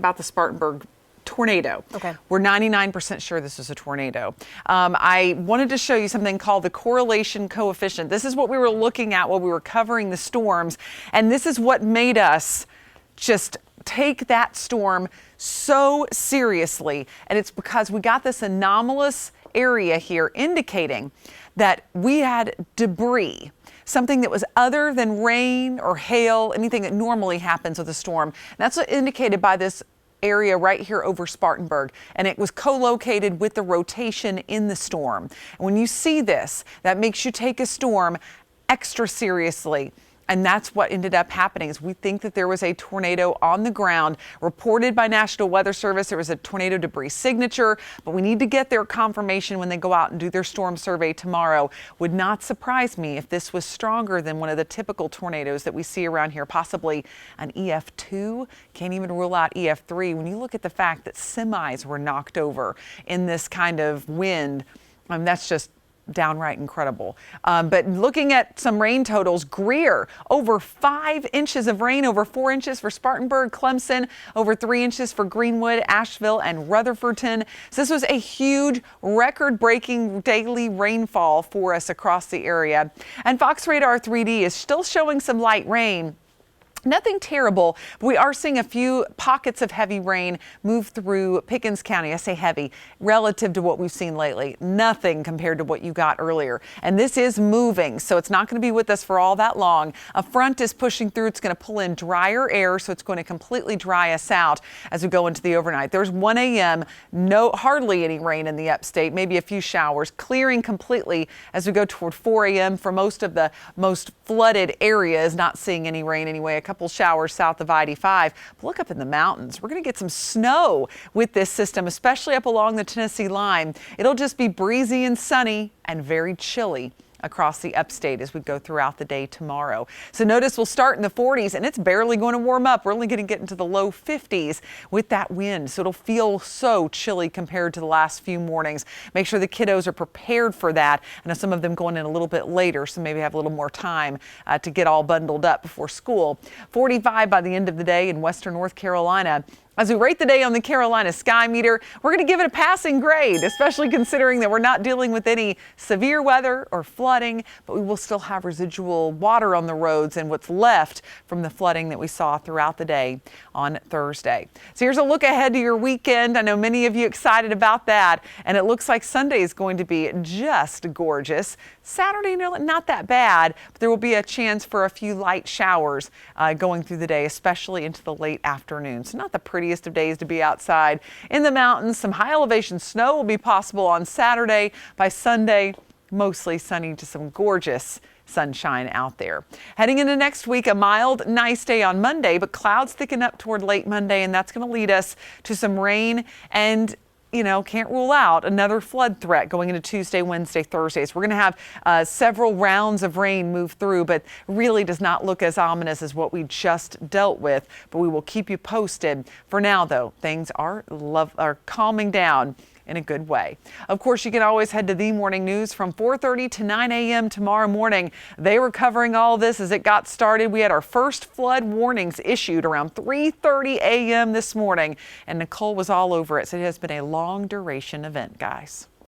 about the Spartanburg tornado. Okay. We're 99% sure this is a tornado. I wanted to show you something called the correlation coefficient. This is what we were looking at while we were covering the storms, and this is what made us just take that storm so seriously. And it's because we got this anomalous area here indicating that we had debris, something that was other than rain or hail, anything that normally happens with a storm. And that's what indicated by this area right here over Spartanburg, and it was co-located with the rotation in the storm. And when you see this, that makes you take a storm extra seriously. And that's what ended up happening is we think that there was a tornado on the ground reported by National Weather Service. There was a tornado debris signature, but we need to get their confirmation when they go out and do their storm survey tomorrow. Would not surprise me if this was stronger than one of the typical tornadoes that we see around here, possibly an EF2. Can't even rule out EF3. When you look at the fact that semis were knocked over in this kind of wind, that's just downright incredible. But looking at some rain totals, Greer, over 5 inches of rain, over 4 inches for Spartanburg, Clemson, over 3 inches for Greenwood, Asheville, and Rutherfordton. So this was a huge record-breaking daily rainfall for us across the area. And Fox Radar 3D is still showing some light rain. Nothing terrible, but we are seeing a few pockets of heavy rain move through Pickens County. I say heavy relative to what we've seen lately. Nothing compared to what you got earlier. And this is moving, so it's not going to be with us for all that long. A front is pushing through. It's going to pull in drier air, so it's going to completely dry us out as we go into the overnight. There's 1 a.m., hardly any rain in the upstate, maybe a few showers, clearing completely as we go toward 4 a.m. for most of the most flooded areas, not seeing any rain anyway. A couple showers south of I-85. But look up in the mountains. We're going to get some snow with this system, especially up along the Tennessee line. It'll just be breezy and sunny and very chilly across the upstate as we go throughout the day tomorrow. So notice we'll start in the 40s and it's barely going to warm up. We're only going to get into the low 50s with that wind. So it'll feel so chilly compared to the last few mornings. Make sure the kiddos are prepared for that. I know some of them going in a little bit later, so maybe have a little more time to get all bundled up before school. 45 by the end of the day in western North Carolina. As we rate the day on the Carolina Sky Meter, we're going to give it a passing grade, especially considering that we're not dealing with any severe weather or flooding, but we will still have residual water on the roads and what's left from the flooding that we saw throughout the day on Thursday. So here's a look ahead to your weekend. I know many of you excited about that, and it looks like Sunday is going to be just gorgeous. Saturday, not that bad, but there will be a chance for a few light showers going through the day, especially into the late afternoon. So not the prettiest of days to be outside. In the mountains, some high elevation snow will be possible on Saturday. By Sunday, mostly sunny to some gorgeous sunshine out there. Heading into next week, a mild, nice day on Monday, but clouds thicken up toward late Monday, and that's going to lead us to some rain and can't rule out another flood threat going into Tuesday, Wednesday, Thursday. So we're going to have several rounds of rain move through, but really does not look as ominous as what we just dealt with. But we will keep you posted. For now, though, things are calming down in a good way. Of course, you can always head to The Morning News from 4:30 to 9 a.m. tomorrow morning. They were covering all this as it got started. We had our first flood warnings issued around 3:30 a.m. this morning, and Nicole was all over it. So it has been a long duration event, guys.